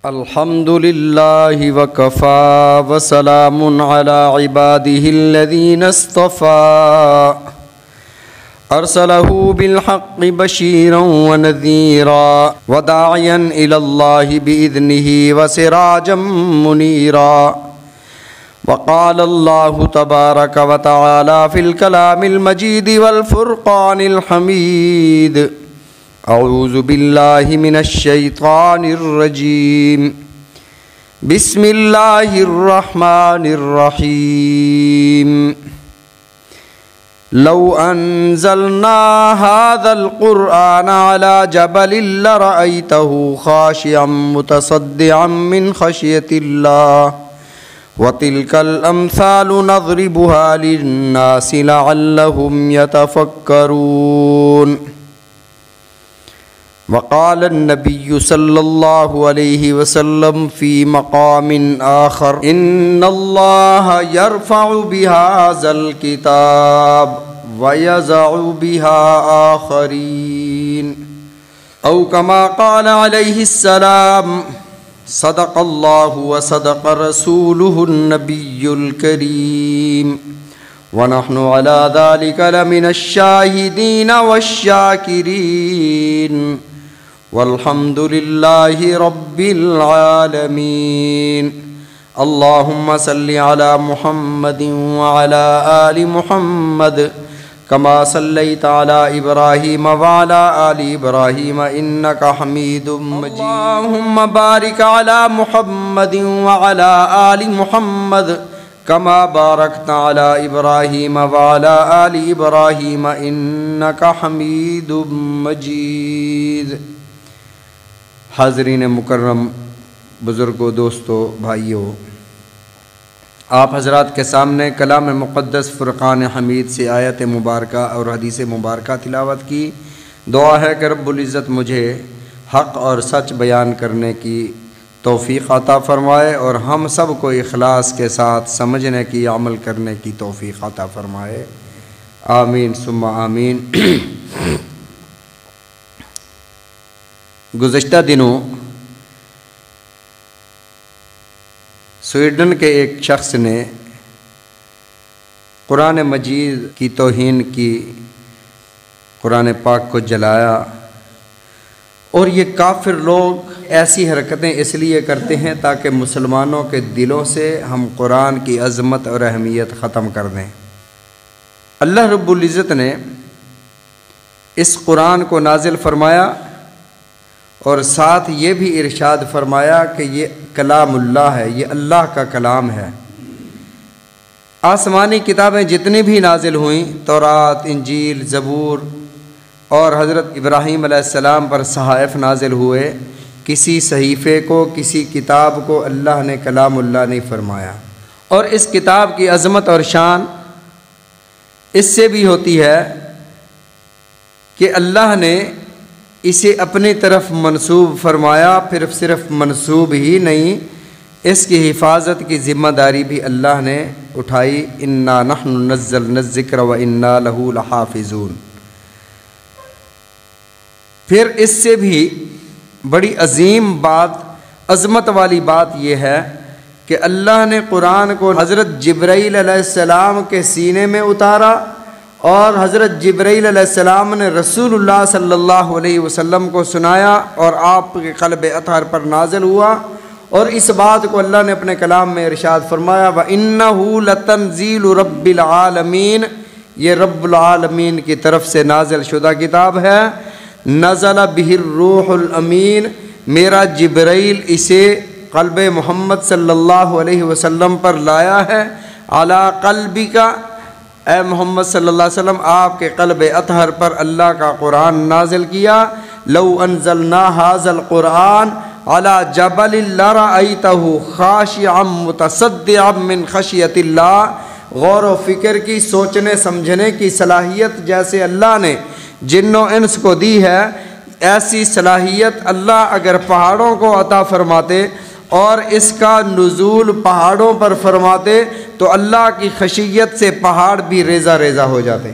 الحمد لله وكفى وسلام على عباده الذين اصطفى أرسله بالحق بشيرا ونذيرا وداعيا إلى الله بإذنه وسراجا منيرا. وقال الله تبارك وتعالى في الكلام المجيد والفرقان الحميد: أعوذ بالله من الشيطان الرجيم. بسم الله الرحمن الرحيم. لو أنزلنا هذا القرآن على جبل لرأيته خاشعا متصدعا من خشية الله وتلك الأمثال نضربها للناس لعلهم يتفكرون. وقال النبي صلى الله عليه وسلم في مقام آخر: إن الله يرفع بهذا الكتاب ويزع بها آخرين، أو كما قال عليه السلام: صدق الله وصدق رسوله النبي الكريم، ونحن على ذلك لمن الشاهدين والشاكرين، والحمد لله رب العالمين. اللهم صل على محمد وعلى آل محمد كما صليت على إبراهيم وعلى آل إبراهيم إنك حميد مجيد. اللهم بارك على محمد وعلى آل محمد كما باركت على إبراهيم وعلى آل إبراهيم إنك حميد مجيد. حاضرین مکرم، بزرگوں، دوستوں، بھائیوں، آپ حضرات کے سامنے کلام مقدس فرقان حمید سے آیت مبارکہ اور حدیث مبارکہ تلاوت کی. دعا ہے کہ رب العزت مجھے حق اور سچ بیان کرنے کی توفیق عطا فرمائے اور ہم سب کو اخلاص کے ساتھ سمجھنے کی، عمل کرنے کی توفیق عطا فرمائے. آمین ثم آمین. گزشتہ دنوں سویڈن کے ایک شخص نے قرآن مجید کی توہین کی، قرآن پاک کو جلایا. اور یہ کافر لوگ ایسی حرکتیں اس لیے کرتے ہیں تاکہ مسلمانوں کے دلوں سے ہم قرآن کی عظمت اور اہمیت ختم کر دیں. اللہ رب العزت نے اس قرآن کو نازل فرمایا اور ساتھ یہ بھی ارشاد فرمایا کہ یہ کلام اللہ ہے، یہ اللہ کا کلام ہے. آسمانی کتابیں جتنی بھی نازل ہوئیں، تورات، انجیل، زبور اور حضرت ابراہیم علیہ السلام پر صحائف نازل ہوئے، کسی صحیفے کو، کسی کتاب کو اللہ نے کلام اللہ نہیں فرمایا. اور اس کتاب کی عظمت اور شان اس سے بھی ہوتی ہے کہ اللہ نے اسے اپنی طرف منسوب فرمایا. پھر صرف منسوب ہی نہیں، اس کی حفاظت کی ذمہ داری بھی اللہ نے اٹھائی. انا نحن نزلنا الذکر وانا لہ لحافظون. پھر اس سے بھی بڑی عظیم بات، عظمت والی بات یہ ہے کہ اللہ نے قرآن کو حضرت جبرائیل علیہ السلام کے سینے میں اتارا اور حضرت جبرائیل علیہ السلام نے رسول اللہ صلی اللہ علیہ وسلم کو سنایا اور آپ کے قلب اطہر پر نازل ہوا. اور اس بات کو اللہ نے اپنے کلام میں ارشاد فرمایا: وَإِنَّهُ لَتَنزِيلُ رَبِّ الْعَالَمِينَ. یہ رب العالمین کی طرف سے نازل شدہ کتاب ہے. نزل بہ الروح الامین. میرا جبرائیل اسے قلب محمد صلی اللہ علیہ وسلم پر لایا ہے. علی قلبک، اے محمد صلی اللہ علیہ وسلم، آپ کے قلب اطہر پر اللہ کا قرآن نازل کیا. لو انزلنا ھذا القرآن علی جبل لرأیتہ خاشعا متصدعا من خشیۃ اللہ. غور و فکر کی، سوچنے سمجھنے کی صلاحیت جیسے اللہ نے جن و انس کو دی ہے، ایسی صلاحیت اللہ اگر پہاڑوں کو عطا فرماتے اور اس کا نزول پہاڑوں پر فرماتے تو اللہ کی خشیت سے پہاڑ بھی ریزہ ریزہ ہو جاتے.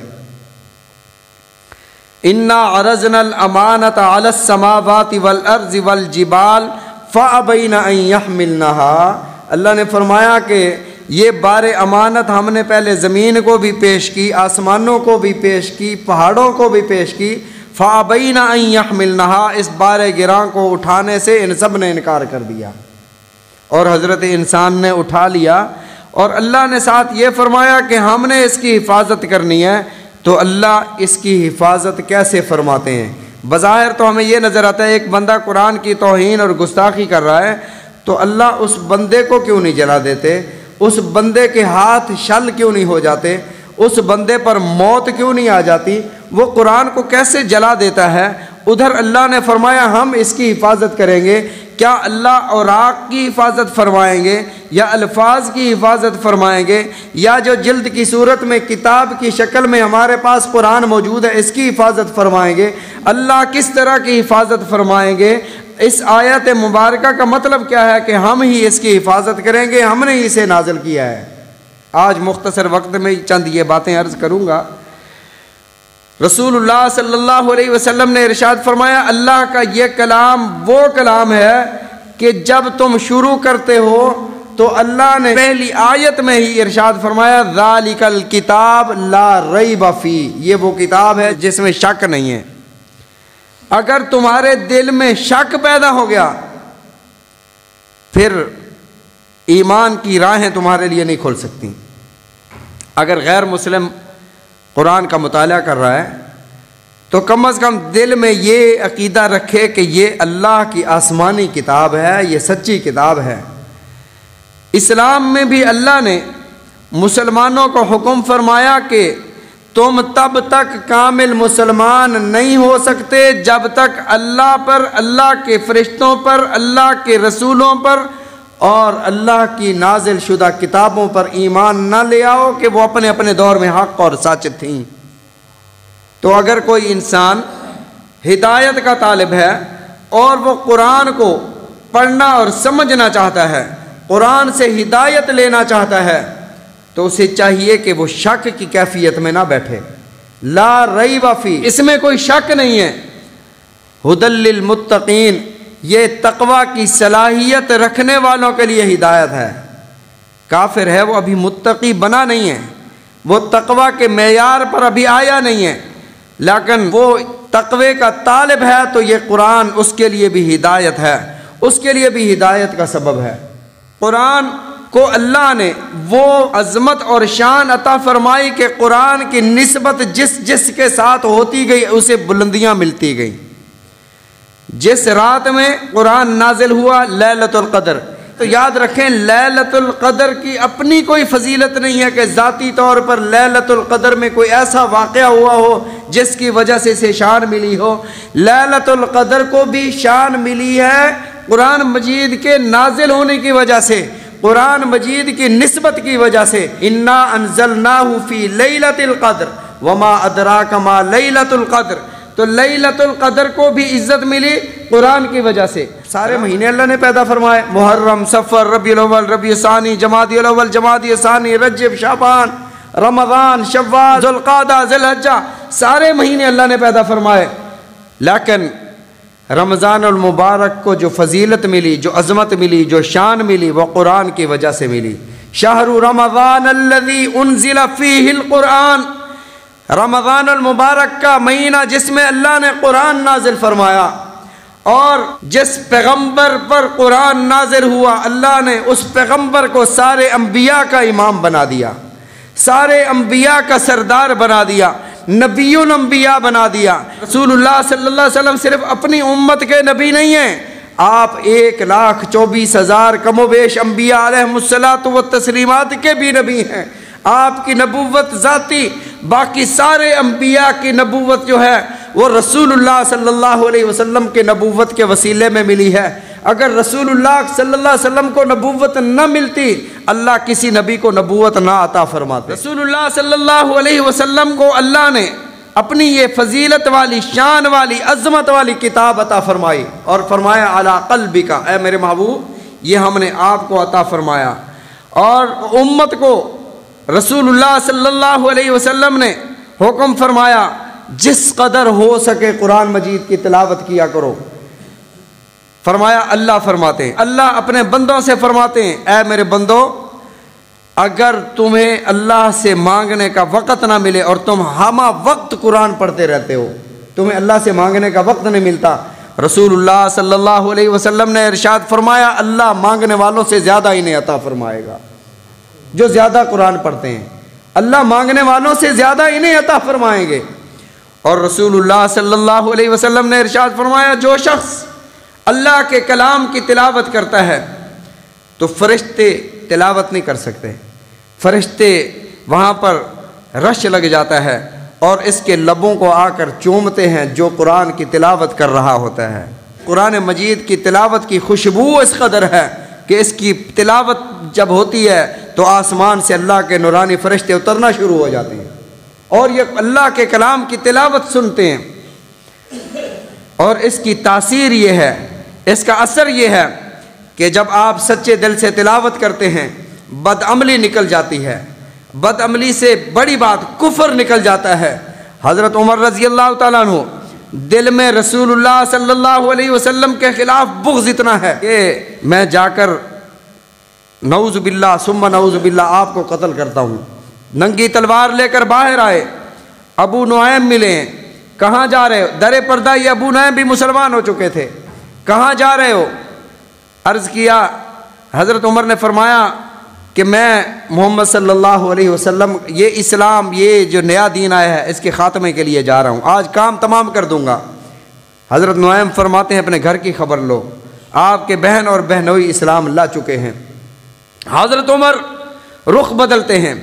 انا عرضنا الامانۃ علی السماوات والارض والجبال فَأَبَيْنَ أَن يَحْمِلْنَهَا، اللہ نے فرمایا کہ یہ بار امانت ہم نے پہلے زمین کو بھی پیش کی، آسمانوں کو بھی پیش کی، پہاڑوں کو بھی پیش کی، فَأَبَيْنَ أَن يَحْمِلْنَهَا، اس بار گراں کو اٹھانے سے ان سب نے انکار کر دیا، اور حضرت انسان نے اٹھا لیا۔ اور اللہ نے ساتھ یہ فرمایا کہ ہم نے اس کی حفاظت کرنی ہے، تو اللہ اس کی حفاظت کیسے فرماتے ہیں؟ بظاہر تو ہمیں یہ نظر آتا ہے ایک بندہ قرآن کی توہین اور گستاخی کر رہا ہے، تو اللہ اس بندے کو کیوں نہیں جلا دیتے؟ اس بندے کے ہاتھ شل کیوں نہیں ہو جاتے؟ اس بندے پر موت کیوں نہیں آ جاتی؟ وہ قرآن کو کیسے جلا دیتا ہے؟ ادھر اللہ نے فرمایا ہم اس کی حفاظت کریں گے۔ کیا اللہ اوراق کی حفاظت فرمائیں گے، یا الفاظ کی حفاظت فرمائیں گے، یا جو جلد کی صورت میں کتاب کی شکل میں ہمارے پاس قرآن موجود ہے اس کی حفاظت فرمائیں گے؟ اللہ کس طرح کی حفاظت فرمائیں گے؟ اس آیت مبارکہ کا مطلب کیا ہے کہ ہم ہی اس کی حفاظت کریں گے، ہم نے اسے نازل کیا ہے۔ آج مختصر وقت میں چند یہ باتیں عرض کروں گا۔ رسول اللہ صلی اللہ علیہ وسلم نے ارشاد فرمایا اللہ کا یہ کلام وہ کلام ہے کہ جب تم شروع کرتے ہو تو اللہ نے پہلی آیت میں ہی ارشاد فرمایا ذالک الکتاب لا ریب فیہ، یہ وہ کتاب ہے جس میں شک نہیں ہے۔ اگر تمہارے دل میں شک پیدا ہو گیا پھر ایمان کی راہیں تمہارے لیے نہیں کھل سکتی۔ اگر غیر مسلم قرآن کا مطالعہ کر رہا ہے تو کم از کم دل میں یہ عقیدہ رکھے کہ یہ اللہ کی آسمانی کتاب ہے، یہ سچی کتاب ہے۔ اسلام میں بھی اللہ نے مسلمانوں کو حکم فرمایا کہ تم تب تک کامل مسلمان نہیں ہو سکتے جب تک اللہ پر، اللہ کے فرشتوں پر، اللہ کے رسولوں پر اور اللہ کی نازل شدہ کتابوں پر ایمان نہ لے آؤ کہ وہ اپنے اپنے دور میں حق اور سچ تھیں۔ تو اگر کوئی انسان ہدایت کا طالب ہے اور وہ قرآن کو پڑھنا اور سمجھنا چاہتا ہے، قرآن سے ہدایت لینا چاہتا ہے، تو اسے چاہیے کہ وہ شک کی کیفیت میں نہ بیٹھے۔ لا ریب فیہ، اس میں کوئی شک نہیں ہے۔ ھدی للمتقین، یہ تقوی کی صلاحیت رکھنے والوں کے لیے ہدایت ہے۔ کافر ہے وہ ابھی متقی بنا نہیں ہے، وہ تقوی کے معیار پر ابھی آیا نہیں ہے، لیکن وہ تقوی کا طالب ہے تو یہ قرآن اس کے لیے بھی ہدایت ہے، اس کے لیے بھی ہدایت کا سبب ہے۔ قرآن کو اللہ نے وہ عظمت اور شان عطا فرمائی کہ قرآن کی نسبت جس کے ساتھ ہوتی گئی اسے بلندیاں ملتی گئیں۔ جس رات میں قرآن نازل ہوا لیلۃ القدر، تو یاد رکھیں لیلۃ القدر کی اپنی کوئی فضیلت نہیں ہے کہ ذاتی طور پر لیلۃ القدر میں کوئی ایسا واقعہ ہوا ہو جس کی وجہ سے اسے شان ملی ہو۔ لیلۃ القدر کو بھی شان ملی ہے قرآن مجید کے نازل ہونے کی وجہ سے، قرآن مجید کی نسبت کی وجہ سے۔ انا انزلناہ فی لیلۃ القدر وما ادراک ما لیلۃ القدر، تو لیلۃ القدر کو بھی عزت ملی قرآن کی وجہ سے۔ سارے مہینے اللہ نے پیدا فرمائے، محرم، صفر، ربیع الاول، ربیع ثانی، جمادی الاول، جمادی ثانی، رجب، شعبان، رمضان، شوال، ذوالقعدہ، ذی الحجہ، سارے مہینے اللہ نے پیدا فرمائے۔ لیکن رمضان المبارک کو جو فضیلت ملی، جو عظمت ملی، جو شان ملی، وہ قرآن کی وجہ سے ملی۔ شہر رمضان الذی انزل فیہ القرآن، رمضان المبارک کا مہینہ جس میں اللہ نے قرآن نازل فرمایا، اور جس پیغمبر پر قرآن نازل ہوا اللہ نے اس پیغمبر کو سارے انبیاء کا امام بنا دیا، سارے انبیاء کا سردار بنا دیا، نبی الانبیاء بنا دیا۔ رسول اللہ صلی اللہ علیہ وسلم صرف اپنی امت کے نبی نہیں ہیں، آپ 1,24,000 کم و بیش انبیاء علیہم الصلاۃ والتسلیمات کے بھی نبی ہیں۔ آپ کی نبوت ذاتی، باقی سارے انبیاء کی نبوت جو ہے وہ رسول اللہ صلی اللہ علیہ وسلم کے نبوت کے وسیلے میں ملی ہے۔ اگر رسول اللہ صلی اللہ علیہ وسلم کو نبوت نہ ملتی اللہ کسی نبی کو نبوت نہ عطا فرماتے۔ رسول اللہ صلی اللہ علیہ وسلم کو اللہ نے اپنی یہ فضیلت والی، شان والی، عظمت والی کتاب عطا فرمائی اور فرمایا علی قلبک، اے میرے محبوب یہ ہم نے آپ کو عطا فرمایا۔ اور امت کو رسول اللہ صلی اللہ علیہ وسلم نے حکم فرمایا جس قدر ہو سکے قرآن مجید کی تلاوت کیا کرو۔ فرمایا اللہ فرماتے ہیں، اللہ اپنے بندوں سے فرماتے ہیں اے میرے بندو، اگر تمہیں اللہ سے مانگنے کا وقت نہ ملے اور تم ہمہ وقت قرآن پڑھتے رہتے ہو، تمہیں اللہ سے مانگنے کا وقت نہیں ملتا، رسول اللہ صلی اللہ علیہ وسلم نے ارشاد فرمایا اللہ مانگنے والوں سے زیادہ انہیں عطا فرمائے گا، جو زیادہ قرآن پڑھتے ہیں اللہ مانگنے والوں سے زیادہ انہیں عطا فرمائیں گے۔ اور رسول اللہ صلی اللہ علیہ وسلم نے ارشاد فرمایا جو شخص اللہ کے کلام کی تلاوت کرتا ہے تو فرشتے تلاوت نہیں کر سکتے، فرشتے وہاں پر رش لگ جاتا ہے اور اس کے لبوں کو آ کر چومتے ہیں جو قرآن کی تلاوت کر رہا ہوتا ہے۔ قرآن مجید کی تلاوت کی خوشبو اس قدر ہے کہ اس کی تلاوت جب ہوتی ہے تو آسمان سے اللہ کے نورانی فرشتے اترنا شروع ہو جاتے ہیں اور یہ اللہ کے کلام کی تلاوت سنتے ہیں، اور اس کی تاثیر یہ ہے، اس کا اثر یہ ہے کہ جب آپ سچے دل سے تلاوت کرتے ہیں بدعملی نکل جاتی ہے، بدعملی سے بڑی بات کفر نکل جاتا ہے۔ حضرت عمر رضی اللہ تعالیٰ عنہ دل میں رسول اللہ صلی اللہ علیہ وسلم کے خلاف بغض اتنا ہے کہ میں جا کر نعوذ باللہ ثم نعوذ باللہ آپ کو قتل کرتا ہوں۔ ننگی تلوار لے کر باہر آئے، ابو نعیم ملے، کہاں جا رہے ہو؟ در پردہ یہ ابو نعیم بھی مسلمان ہو چکے تھے، کہاں جا رہے ہو؟ عرض کیا، حضرت عمر نے فرمایا کہ میں محمد صلی اللہ علیہ وسلم یہ اسلام، یہ جو نیا دین آیا ہے اس کے خاتمے کے لیے جا رہا ہوں، آج کام تمام کر دوں گا۔ حضرت نعیم فرماتے ہیں اپنے گھر کی خبر لو، آپ کے بہن اور بہنوئی اسلام لا چکے ہیں۔ حضرت عمر رخ بدلتے ہیں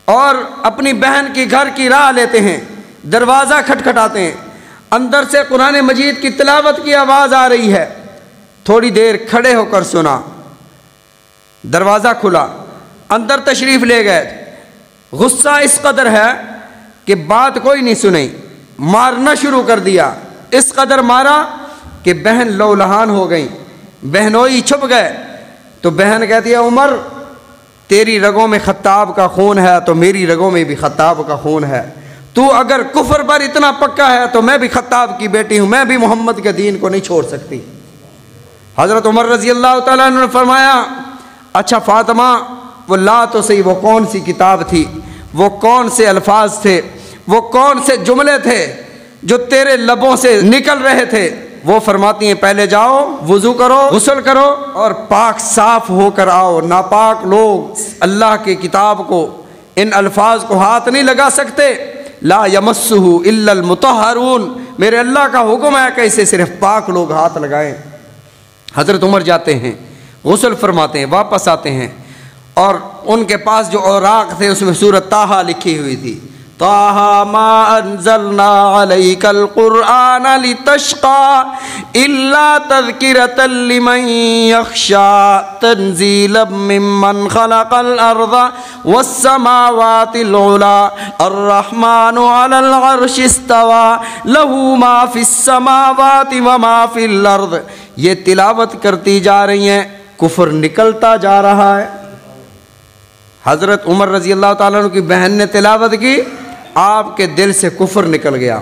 اور اپنی بہن کی گھر کی راہ لیتے ہیں، دروازہ کھٹکھٹاتے ہیں، اندر سے قرآن مجید کی تلاوت کی آواز آ رہی ہے، تھوڑی دیر کھڑے ہو کر سنا، دروازہ کھلا، اندر تشریف لے گئے، غصہ اس قدر ہے کہ بات کوئی نہیں سنی، مارنا شروع کر دیا، اس قدر مارا کہ بہن لو لہان ہو گئی، بہنوئی چھپ گئے۔ تو بہن کہتی ہے عمر تیری رگوں میں خطاب کا خون ہے تو میری رگوں میں بھی خطاب کا خون ہے، تو اگر کفر پر اتنا پکا ہے تو میں بھی خطاب کی بیٹی ہوں، میں بھی محمد کے دین کو نہیں چھوڑ سکتی۔ حضرت عمر رضی اللہ تعالیٰ عنہ نے فرمایا اچھا فاطمہ وہ لا تو صحیح، وہ کون سی کتاب تھی، وہ کون سے الفاظ تھے، وہ کون سے جملے تھے جو تیرے لبوں سے نکل رہے تھے؟ وہ فرماتی ہیں پہلے جاؤ وضو کرو، غسل کرو اور پاک صاف ہو کر آؤ، ناپاک لوگ اللہ کی کتاب کو، ان الفاظ کو ہاتھ نہیں لگا سکتے، لا یمسہ الا المطہرون، میرے اللہ کا حکم ہے کہ اسے صرف پاک لوگ ہاتھ لگائیں۔ حضرت عمر جاتے ہیں، غسل فرماتے ہیں، واپس آتے ہیں اور ان کے پاس جو اوراق تھے اس میں سورۃ طٰہٰ لکھی ہوئی تھی، طٰہٰ ما انزلنا علیک القرآن لتشقى الا تذکرۃ لمن یخشی تنزیلا ممن خلق الارض والسماوات العلی الرحمن علی العرش استوى له ما فی السماوات وما فی الارض۔ یہ تلاوت کرتی جا رہی ہیں، کفر نکلتا جا رہا ہے۔ حضرت عمر رضی اللہ تعالیٰ عنہ کی بہن نے تلاوت کی، آپ کے دل سے کفر نکل گیا۔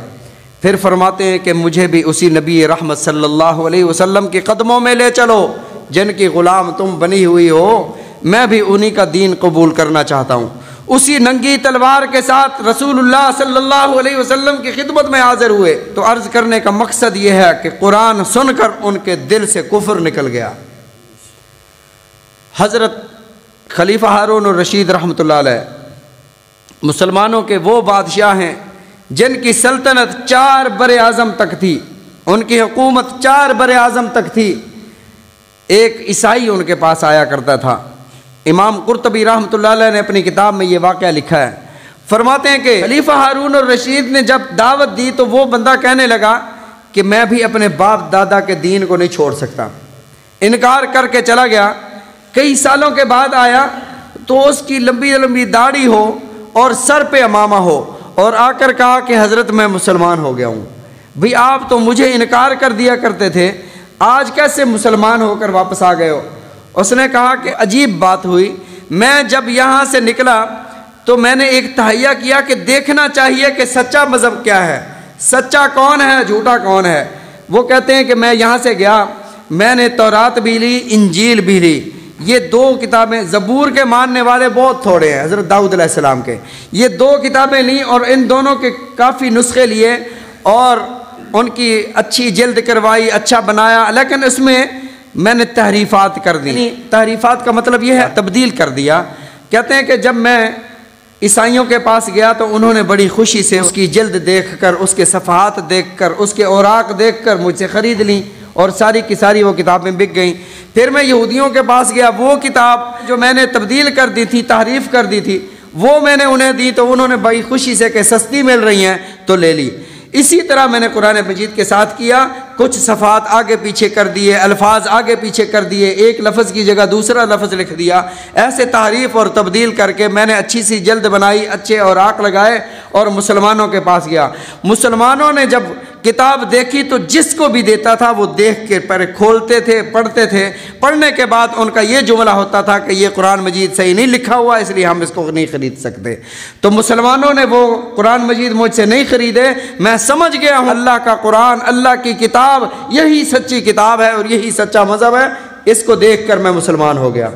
پھر فرماتے ہیں کہ مجھے بھی اسی نبی رحمت صلی اللہ علیہ وسلم کے قدموں میں لے چلو جن کی غلام تم بنی ہوئی ہو، میں بھی انہی کا دین قبول کرنا چاہتا ہوں۔ اسی ننگی تلوار کے ساتھ رسول اللہ صلی اللہ علیہ وسلم کی خدمت میں حاضر ہوئے۔ تو عرض کرنے کا مقصد یہ ہے کہ قرآن سن کر ان کے دل سے کفر نکل گیا۔ حضرت خلیفہ ہارون الرشید رحمۃ اللہ علیہ مسلمانوں کے وہ بادشاہ ہیں جن کی سلطنت 4 بر اعظم تک تھی، ان کی حکومت 4 بر اعظم تک تھی۔ ایک عیسائی ان کے پاس آیا کرتا تھا، امام قرطبی رحمۃ اللہ علیہ نے اپنی کتاب میں یہ واقعہ لکھا ہے، فرماتے ہیں کہ خلیفہ ہارون الرشید نے جب دعوت دی تو وہ بندہ کہنے لگا کہ میں بھی اپنے باپ دادا کے دین کو نہیں چھوڑ سکتا، انکار کر کے چلا گیا۔ کئی سالوں کے بعد آیا تو اس کی لمبی لمبی داڑھی ہو اور سر پہ عمامہ ہو، اور آ کر کہا کہ حضرت میں مسلمان ہو گیا ہوں۔ بھئی آپ تو مجھے انکار کر دیا کرتے تھے، آج کیسے مسلمان ہو کر واپس آ گئے ہو؟ اس نے کہا کہ عجیب بات ہوئی، میں جب یہاں سے نکلا تو میں نے ایک تہیہ کیا کہ دیکھنا چاہیے کہ سچا مذہب کیا ہے، سچا کون ہے، جھوٹا کون ہے۔ وہ کہتے ہیں کہ میں یہاں سے گیا میں نے تورات بھی لی، انجیل بھی لی۔ یہ دو کتابیں، زبور کے ماننے والے بہت تھوڑے ہیں، حضرت داؤد علیہ السلام کے، یہ دو کتابیں لیں اور ان دونوں کے کافی نسخے لیے اور ان کی اچھی جلد کروائی، اچھا بنایا، لیکن اس میں نے تحریفات کر دی۔ تحریفات کا مطلب یہ ہے تبدیل کر دیا۔ کہتے ہیں کہ جب میں عیسائیوں کے پاس گیا تو انہوں نے بڑی خوشی سے اس کی جلد دیکھ کر، اس کے صفحات دیکھ کر، اس کے اوراق دیکھ کر مجھ سے خرید لیں اور ساری کی ساری وہ کتابیں بک گئیں۔ پھر میں یہودیوں کے پاس گیا، وہ کتاب جو میں نے تبدیل کر دی تھی، تحریف کر دی تھی، وہ میں نے انہیں دی تو انہوں نے بڑی خوشی سے کہ سستی مل رہی ہیں تو لے لی۔ اسی طرح میں نے قرآن مجید کے ساتھ کیا، کچھ صفحات آگے پیچھے کر دیے، الفاظ آگے پیچھے کر دیے، ایک لفظ کی جگہ دوسرا لفظ لکھ دیا، ایسے تحریف اور تبدیل کر کے میں نے اچھی سی جلد بنائی، اچھے اوراق لگائے اور مسلمانوں کے پاس گیا۔ مسلمانوں نے جب کتاب دیکھی تو جس کو بھی دیتا تھا وہ دیکھ کے پہلے کھولتے تھے، پڑھتے تھے، پڑھنے کے بعد ان کا یہ جملہ ہوتا تھا کہ یہ قرآن مجید صحیح نہیں لکھا ہوا، اس لیے ہم اس کو نہیں خرید سکتے۔ تو مسلمانوں نے وہ قرآن مجید مجھ سے نہیں خریدے، میں سمجھ گیا ہوں اللہ کا قرآن، اللہ کی کتاب یہی سچی کتاب ہے اور یہی سچا مذہب ہے، اس کو دیکھ کر میں مسلمان ہو گیا۔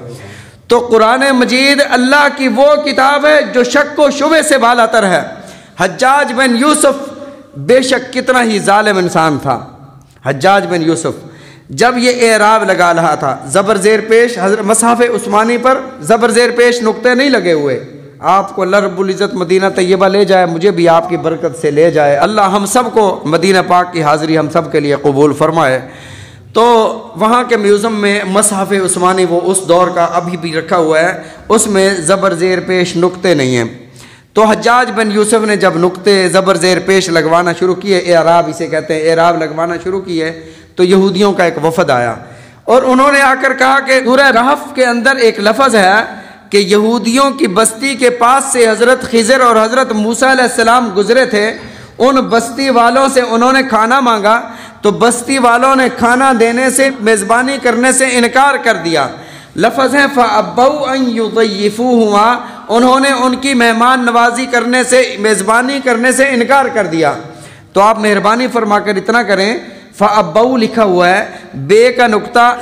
تو قرآن مجید اللہ کی وہ کتاب ہے جو شک و شبہ سے بالا تر ہے۔ حجاج بن یوسف بے شک کتنا ہی ظالم انسان تھا۔ حجاج بن یوسف جب یہ اعراب لگا رہا تھا، زبر زیر پیش، حضرت مصحف عثمانی پر زبر زیر پیش نقطے نہیں لگے ہوئے۔ آپ کو اللہ رب العزت مدینہ طیبہ لے جائے، مجھے بھی آپ کی برکت سے لے جائے، اللہ ہم سب کو مدینہ پاک کی حاضری ہم سب کے لیے قبول فرمائے۔ تو وہاں کے میوزیم میں مصحف عثمانی وہ اس دور کا ابھی بھی رکھا ہوا ہے، اس میں زبر زیر پیش نقطے نہیں ہیں۔ تو حجاج بن یوسف نے جب نقطے زبر زیر پیش لگوانا شروع کیے، اعراب اسے کہتے ہیں، اعراب لگوانا شروع کیے، تو یہودیوں کا ایک وفد آیا اور انہوں نے آ کر کہا کہ سورہ رحف کے اندر ایک لفظ ہے کہ یہودیوں کی بستی کے پاس سے حضرت خضر اور حضرت موسیٰ علیہ السلام گزرے تھے، ان بستی والوں سے انہوں نے کھانا مانگا تو بستی والوں نے کھانا دینے سے، میزبانی کرنے سے انکار کر دیا۔ لفظ ہے فَأَبَّوْا أَن يُضَيِّفُوهُمَا، انہوں نے ان کی مہمان نوازی کرنے سے، میزبانی کرنے سے انکار کر دیا۔ تو آپ مہربانی فرما کر اتنا کریں، فَأَبَّوْا لکھا ہوا ہے، بے کا نقطہ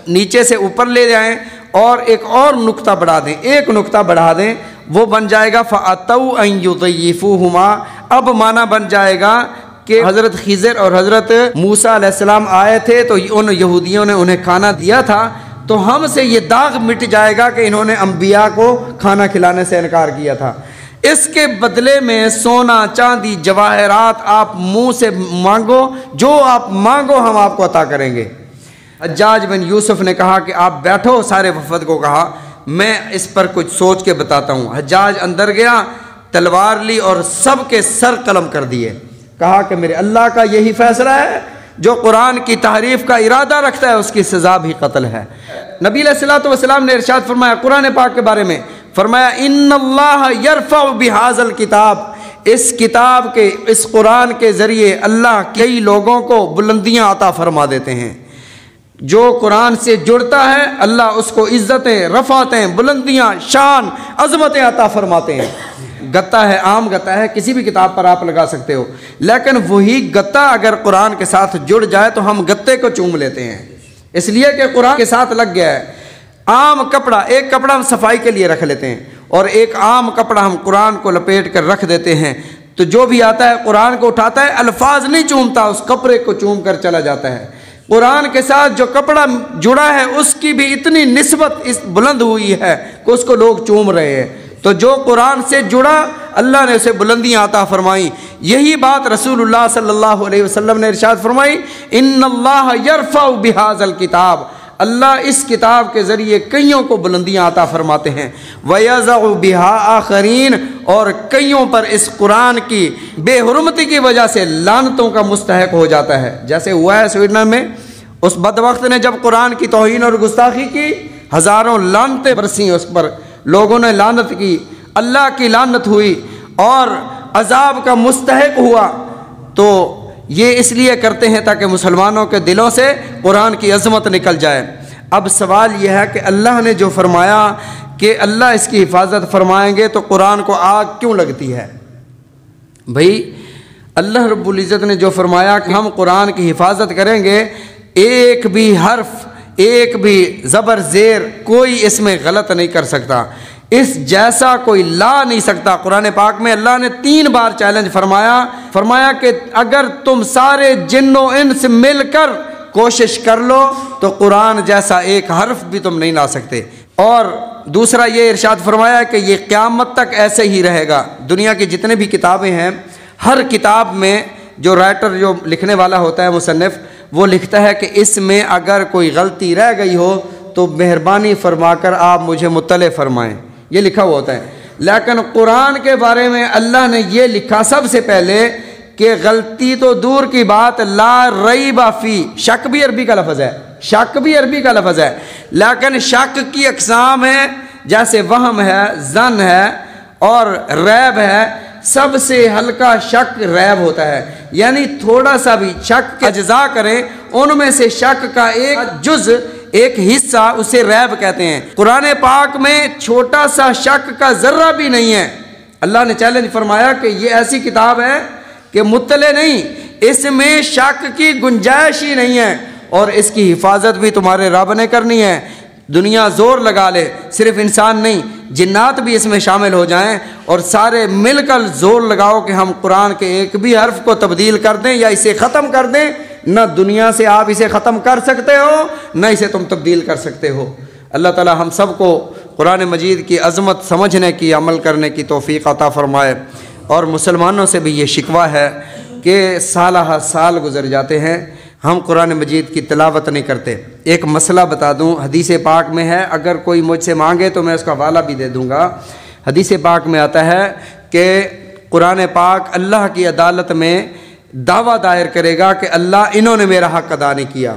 نیچے سے اوپر لے جائیں اور ایک اور نقطہ بڑھا دیں، ایک نقطہ بڑھا دیں، وہ بن جائے گا فَأَتَوْا أَن يُضَيِّفُوهُمَا۔ اب معنی بن جائے گا کہ حضرت خضر اور حضرت موسیٰ علیہ السلام آئے تھے تو ان یہودیوں نے انہیں کھانا دیا تھا، تو ہم سے یہ داغ مٹ جائے گا کہ انہوں نے انبیاء کو کھانا کھلانے سے انکار کیا تھا۔ اس کے بدلے میں سونا، چاندی، جواہرات آپ منہ سے مانگو، جو آپ مانگو ہم آپ کو عطا کریں گے۔ حجاج بن یوسف نے کہا کہ آپ بیٹھو، سارے وفد کو کہا میں اس پر کچھ سوچ کے بتاتا ہوں۔ حجاج اندر گیا، تلوار لی اور سب کے سر قلم کر دیے، کہا کہ میرے اللہ کا یہی فیصلہ ہے، جو قرآن کی تحریف کا ارادہ رکھتا ہے اس کی سزا بھی قتل ہے۔ نبی علیہ الصلوۃ والسلام نے ارشاد فرمایا قرآن پاک کے بارے میں، فرمایا ان اللہ یرفع بہذا الکتاب، اس کتاب کے، اس قرآن کے ذریعے اللہ کئی لوگوں کو بلندیاں عطا فرما دیتے ہیں۔ جو قرآن سے جڑتا ہے اللہ اس کو عزتیں، رفعتیں، بلندیاں، شان، عظمتیں عطا فرماتے ہیں۔ گتا ہے، عام گتا ہے، کسی بھی کتاب پر آپ لگا سکتے ہو، لیکن وہی گتا اگر قرآن کے ساتھ جڑ جائے تو ہم گتے کو چوم لیتے ہیں، اس لیے کہ قرآن کے ساتھ لگ گیا ہے۔ عام کپڑا، ایک کپڑا ہم صفائی کے لیے رکھ لیتے ہیں اور ایک عام کپڑا ہم قرآن کو لپیٹ کر رکھ دیتے ہیں، تو جو بھی آتا ہے قرآن کو اٹھاتا ہے، الفاظ نہیں چومتا، اس کپڑے کو چوم کر چلا جاتا ہے۔ قرآن کے ساتھ جو کپڑا جڑا ہے اس کی بھی اتنی نسبت اس بلند ہوئی ہے کہ اس کو لوگ چوم رہے ہیں۔ تو جو قرآن سے جڑا اللہ نے اسے بلندیاں عطا فرمائی۔ یہی بات رسول اللہ صلی اللہ علیہ وسلم نے ارشاد فرمائی، ان اللہ یرفع بہذا الکتاب، اللہ اس کتاب کے ذریعے کئیوں کو بلندیاں عطا فرماتے ہیں، وَيَضَعُ بِهَا آخَرِينَ، اور کئیوں پر اس قرآن کی بے حرمتی کی وجہ سے لعنتوں کا مستحق ہو جاتا ہے۔ جیسے ہوا ہے سویڈن میں، اس بدبخت نے جب قرآن کی توہین اور گستاخی کی، ہزاروں لعنتیں برسیں اس پر، لوگوں نے لعنت کی، اللہ کی لعنت ہوئی اور عذاب کا مستحق ہوا۔ تو یہ اس لیے کرتے ہیں تاکہ مسلمانوں کے دلوں سے قرآن کی عظمت نکل جائے۔ اب سوال یہ ہے کہ اللہ نے جو فرمایا کہ اللہ اس کی حفاظت فرمائیں گے تو قرآن کو آگ کیوں لگتی ہے؟ بھئی اللہ رب العزت نے جو فرمایا کہ ہم قرآن کی حفاظت کریں گے، ایک بھی حرف، ایک بھی زبر زیر کوئی اس میں غلط نہیں کر سکتا، اس جیسا کوئی لا نہیں سکتا۔ قرآن پاک میں اللہ نے 3 بار چیلنج فرمایا کہ اگر تم سارے جن و انس مل کر کوشش کر لو تو قرآن جیسا ایک حرف بھی تم نہیں لا سکتے۔ اور دوسرا یہ ارشاد فرمایا کہ یہ قیامت تک ایسے ہی رہے گا۔ دنیا کی جتنے بھی کتابیں ہیں، ہر کتاب میں جو رائٹر، جو لکھنے والا ہوتا ہے، مصنف، وہ لکھتا ہے کہ اس میں اگر کوئی غلطی رہ گئی ہو تو مہربانی فرما کر آپ مجھے مطلع فرمائیں، یہ لکھا ہوا ہوتا ہے۔ لیکن قرآن کے بارے میں اللہ نے یہ لکھا سب سے پہلے کہ غلطی تو دور کی بات، لا ریب فی، شک بھی عربی کا لفظ ہے، شک بھی عربی کا لفظ ہے، لیکن شک کی اقسام ہیں، جیسے وہم ہے، ظن ہے اور ریب ہے۔ سب سے ہلکا شک ریب ہوتا ہے، یعنی تھوڑا سا بھی شک کے اجزاء کریں، ان میں سے شک کا ایک جز، ایک حصہ، اسے ریب کہتے ہیں۔ قرآن پاک میں چھوٹا سا شک کا ذرہ بھی نہیں ہے۔ اللہ نے چیلنج فرمایا کہ یہ ایسی کتاب ہے کہ مطلع نہیں، اس میں شک کی گنجائش ہی نہیں ہے، اور اس کی حفاظت بھی تمہارے رب نے کرنی ہے۔ دنیا زور لگا لے، صرف انسان نہیں، جنات بھی اس میں شامل ہو جائیں، اور سارے مل کر زور لگاؤ کہ ہم قرآن کے ایک بھی حرف کو تبدیل کر دیں یا اسے ختم کر دیں، نہ دنیا سے آپ اسے ختم کر سکتے ہو، نہ اسے تم تبدیل کر سکتے ہو۔ اللہ تعالی ہم سب کو قرآن مجید کی عظمت سمجھنے کی، عمل کرنے کی توفیق عطا فرمائے۔ اور مسلمانوں سے بھی یہ شکوہ ہے کہ سالہ سال گزر جاتے ہیں، ہم قرآن مجید کی تلاوت نہیں کرتے۔ ایک مسئلہ بتا دوں، حدیث پاک میں ہے، اگر کوئی مجھ سے مانگے تو میں اس کا حوالہ بھی دے دوں گا۔ حدیث پاک میں آتا ہے کہ قرآن پاک اللہ کی عدالت میں دعویٰ دائر کرے گا کہ اللہ انہوں نے میرا حق ادا نہیں کیا۔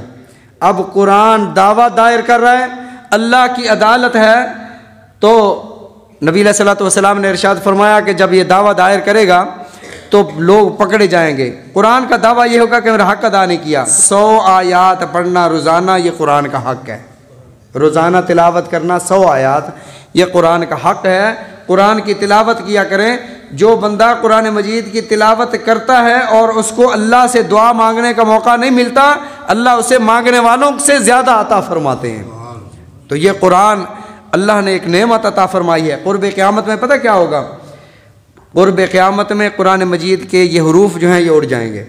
اب قرآن دعویٰ دائر کر رہا ہے، اللہ کی عدالت ہے، تو نبی علیہ الصلوۃ والسلام نے ارشاد فرمایا کہ جب یہ دعویٰ دائر کرے گا تو لوگ پکڑے جائیں گے۔ قرآن کا دعویٰ یہ ہوگا کہ میرا حق ادا نہیں کیا۔ 100 آیات پڑھنا روزانہ، یہ قرآن کا حق ہے۔ روزانہ تلاوت کرنا 100 آیات، یہ قرآن کا حق ہے۔ قرآن کی تلاوت کیا کریں۔ جو بندہ قرآن مجید کی تلاوت کرتا ہے اور اس کو اللہ سے دعا مانگنے کا موقع نہیں ملتا، اللہ اسے مانگنے والوں سے زیادہ عطا فرماتے ہیں۔ تو یہ قرآن اللہ نے ایک نعمت عطا فرمائی ہے۔ قرب قیامت میں پتہ کیا ہوگا؟ قرب قیامت میں قرآن مجید کے یہ حروف جو ہیں یہ اڑ جائیں گے،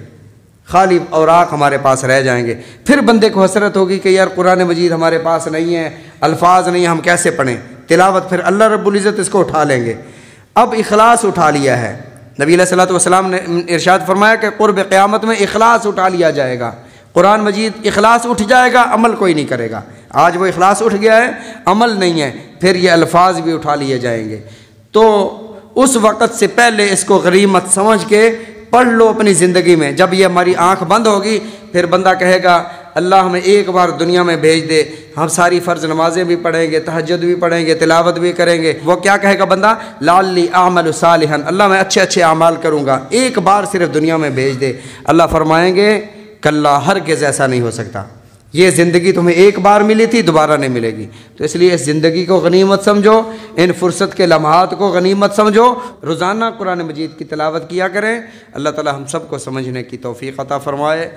خالی اوراق ہمارے پاس رہ جائیں گے۔ پھر بندے کو حسرت ہوگی کہ یار قرآن مجید ہمارے پاس نہیں ہے، الفاظ نہیں ہیں، ہم کیسے پڑھیں تلاوت؟ پھر اللہ رب العزت اس کو اٹھا لیں گے۔ اب اخلاص اٹھا لیا ہے، نبی علیہ الصلوۃ والسلام نے ارشاد فرمایا کہ قرب قیامت میں اخلاص اٹھا لیا جائے گا۔ قرآن مجید اخلاص اٹھ جائے گا، عمل کوئی نہیں کرے گا۔ آج وہ اخلاص اٹھ گیا ہے، عمل نہیں ہے، پھر یہ الفاظ بھی اٹھا لیے جائیں گے۔ تو اس وقت سے پہلے اس کو غنیمت سمجھ کے پڑھ لو اپنی زندگی میں۔ جب یہ ہماری آنکھ بند ہوگی پھر بندہ کہے گا اللہ ہمیں ایک بار دنیا میں بھیج دے، ہم ساری فرض نمازیں بھی پڑھیں گے، تہجد بھی پڑھیں گے، تلاوت بھی کریں گے۔ وہ کیا کہے گا بندہ؟ لعلی اعمل صالحا، اللہ میں اچھے اچھے اعمال کروں گا، ایک بار صرف دنیا میں بھیج دے۔ اللہ فرمائیں گے کلا، ہرگز ایسا نہیں ہو سکتا، یہ زندگی تمہیں ایک بار ملی تھی، دوبارہ نہیں ملے گی۔ تو اس لیے اس زندگی کو غنیمت سمجھو، ان فرصت کے لمحات کو غنیمت سمجھو، روزانہ قرآن مجید کی تلاوت کیا کریں۔ اللہ تعالی ہم سب کو سمجھنے کی توفیق عطا فرمائے۔